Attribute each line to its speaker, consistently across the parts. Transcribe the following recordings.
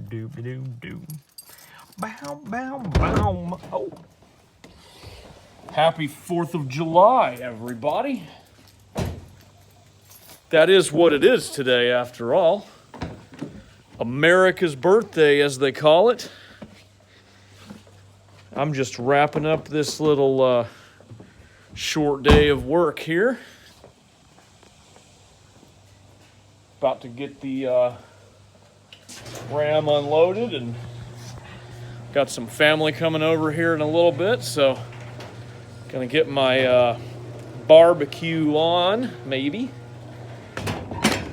Speaker 1: Doo-ba-doo-doo. Bow, bow, bow. Oh. Happy 4th of July, everybody. That is what it is today, after all. America's birthday, as they call it. I'm just wrapping up this little short day of work here. About to get the Ram unloaded, and got some family coming over here in a little bit, so gonna get my barbecue on, maybe.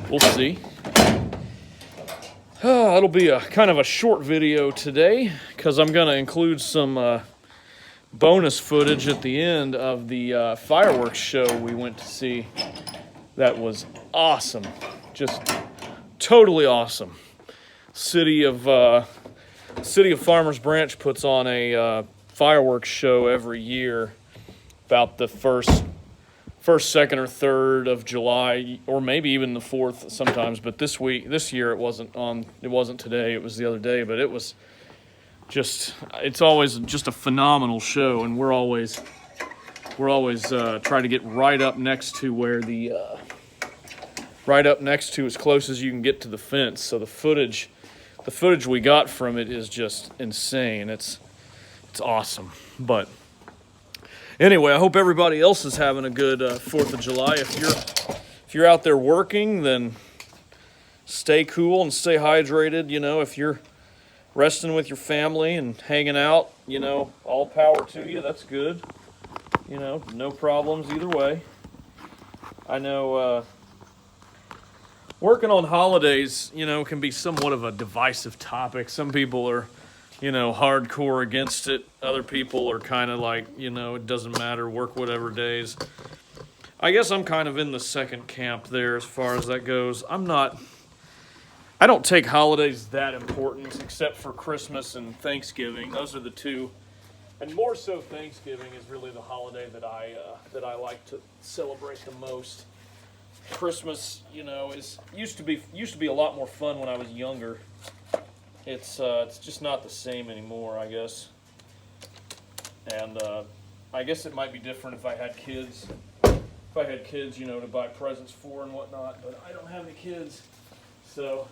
Speaker 1: We'll see. It'll be a kind of a short video today because I'm gonna include some bonus footage at the end of the fireworks show we went to see. That was awesome, just totally awesome. City of Farmers Branch puts on a fireworks show every year, about the first, second, or 3rd of July, or maybe even the 4th sometimes. But this year it wasn't today. It was the other day. But it's always just a phenomenal show, and we're always trying to get right up next to where as close as you can get to the fence. So the footage we got from it is just insane. It's awesome. But anyway, I hope everybody else is having a good 4th of July. If you're out there working, then stay cool and stay hydrated. You know, if you're resting with your family and hanging out, you know, all power to you. That's good. You know, no problems either way. I know working on holidays, you know, can be somewhat of a divisive topic. Some people are, you know, hardcore against it. Other people are kind of like, you know, it doesn't matter, work whatever days. I guess I'm kind of in the second camp there as far as that goes. I don't take holidays that important except for Christmas and Thanksgiving. Those are the two. And more so, Thanksgiving is really the holiday that I like to celebrate the most. Christmas, you know, used to be a lot more fun when I was younger. It's just not the same anymore, I guess. And I guess it might be different if I had kids. If I had kids, you know, to buy presents for and whatnot. But I don't have any kids, so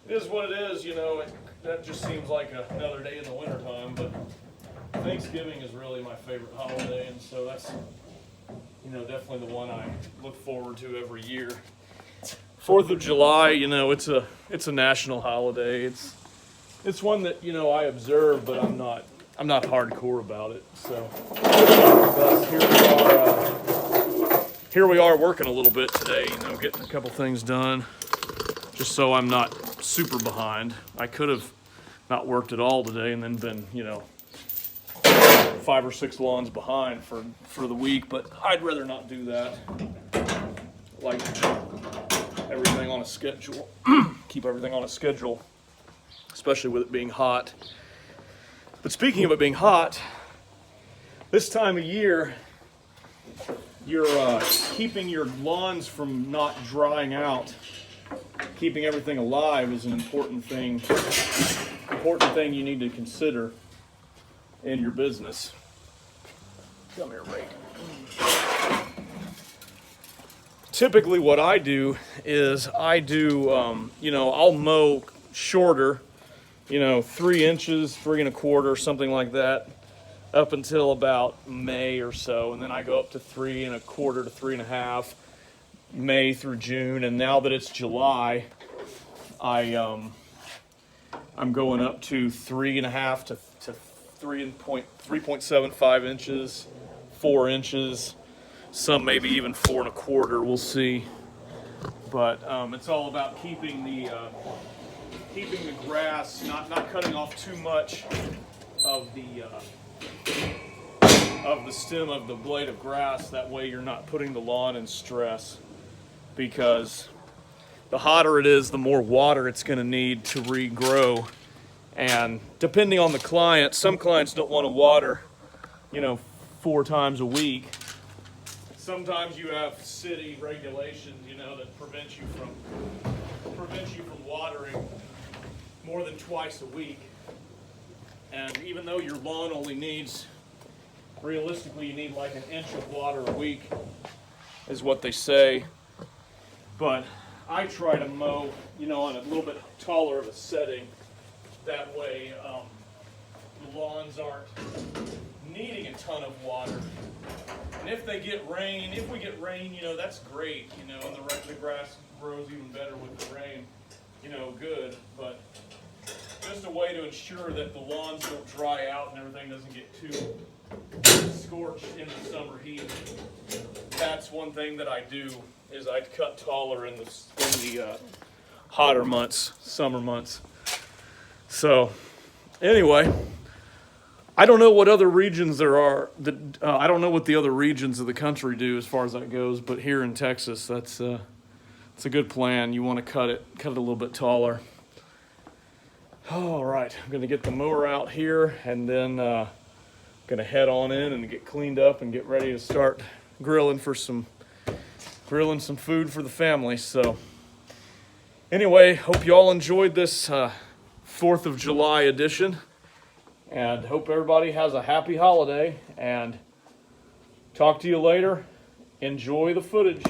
Speaker 1: it is what it is. You know, that just seems like another day in the wintertime. But Thanksgiving is really my favorite holiday, and so that's, you know, definitely the one I look forward to every year. 4th of July, you know, it's a national holiday. It's one that, you know, I observe, but I'm not hardcore about it. So but here we are working a little bit today, you know, getting a couple things done, just so I'm not super behind. I could have not worked at all today and then been, you know, 5 or 6 lawns behind for the week, but I'd rather not do that. Like everything on a schedule. Keep everything on a schedule, especially with it being hot. But speaking of it being hot, this time of year, you're keeping your lawns from not drying out. Keeping everything alive is an important thing you need to consider in your business. Come here, Ray. Typically what I do is you know, I'll mow shorter, you know, 3 inches, 3 1/4, something like that, up until about May or so. And then I go up to 3 1/4 to 3 1/2, May through June. And now that it's July, I'm going up to 3 1/2 to 3.75 inches, 4 inches, some maybe even 4 1/4. We'll see. But it's all about keeping the grass, not cutting off too much of the stem of the blade of grass. That way you're not putting the lawn in stress, because the hotter it is, the more water it's going to need to regrow. And depending on the client, some clients don't want to water, you know, 4 times a week. Sometimes you have city regulations, you know, that prevent you from watering more than twice a week. And even though your lawn only needs, realistically, you need like an inch of water a week, is what they say. But I try to mow, you know, on a little bit taller of a setting. That way, the lawns aren't needing a ton of water. And if they get rain, if we get rain, you know, that's great, you know, and the grass grows even better with the rain, you know, good. But just a way to ensure that the lawns don't dry out and everything doesn't get too scorched in the summer heat. That's one thing that I do, is I cut taller in the hotter months, summer months. So anyway, I don't know what other regions there are. I don't know what the other regions of the country do as far as that goes, but here in Texas, it's a good plan. You want to cut it a little bit taller. All right, I'm gonna get the mower out here, and then gonna head on in and get cleaned up and get ready to start grilling some food for the family. So anyway, hope you all enjoyed this 4th of July edition, and hope everybody has a happy holiday, and talk to you later. Enjoy the footage.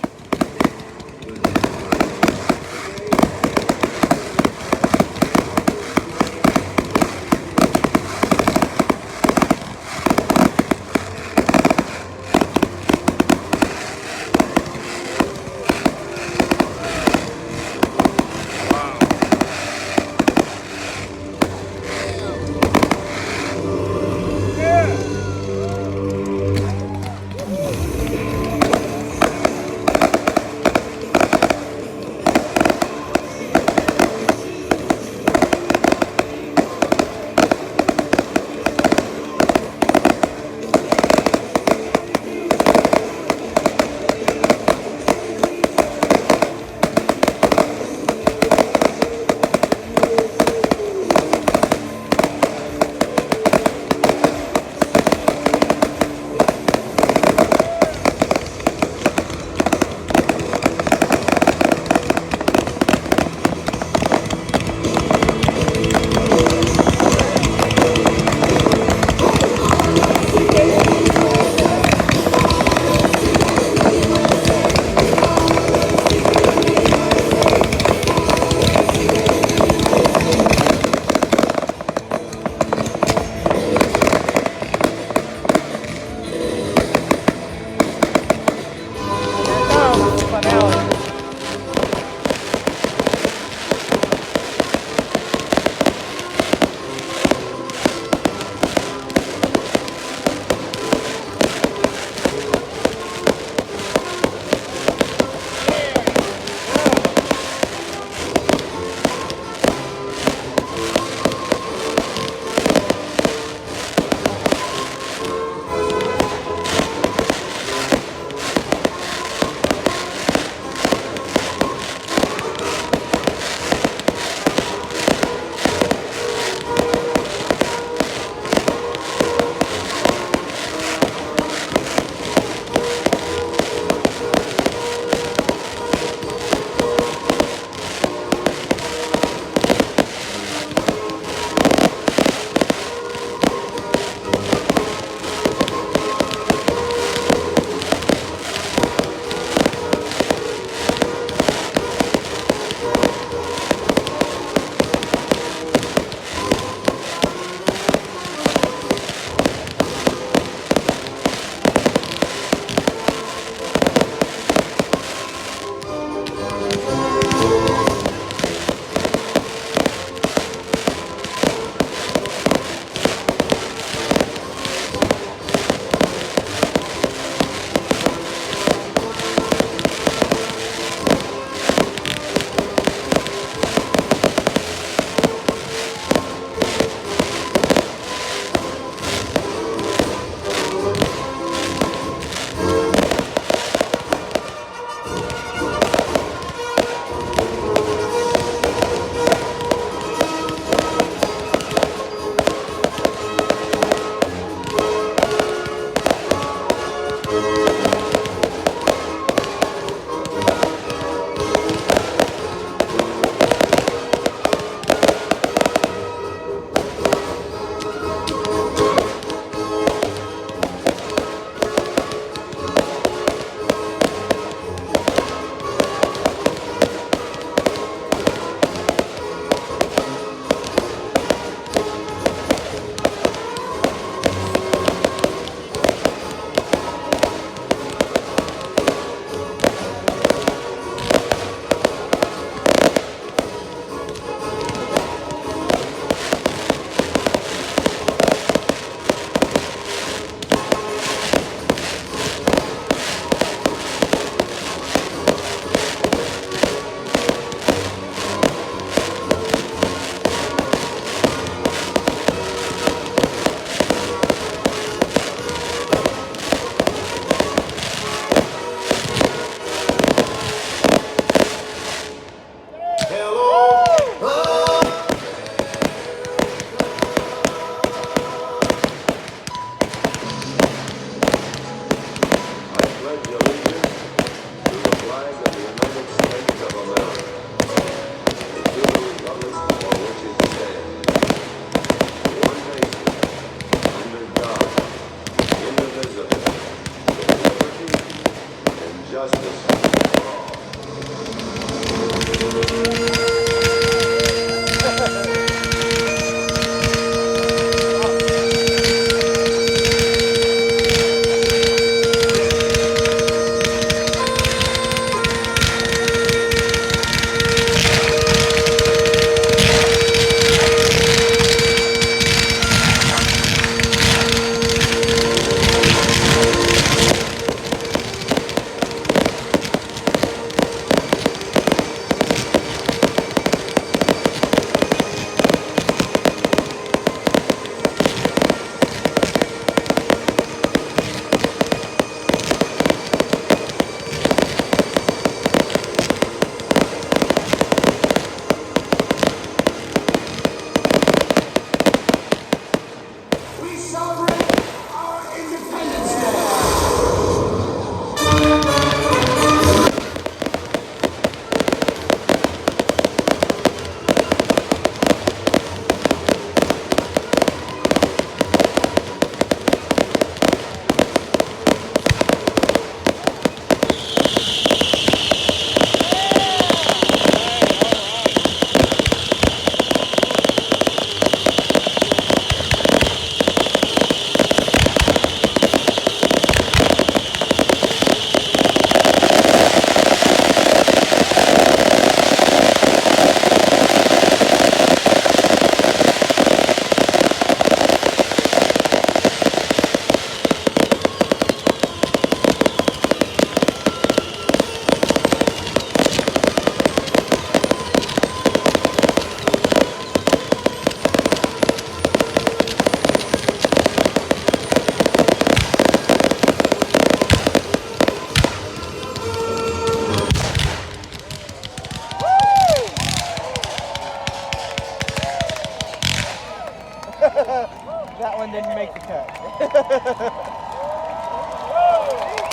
Speaker 2: That one didn't make the cut.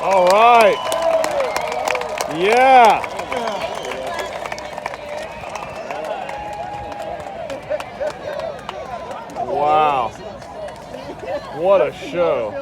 Speaker 1: All right. Yeah. Wow. What a show.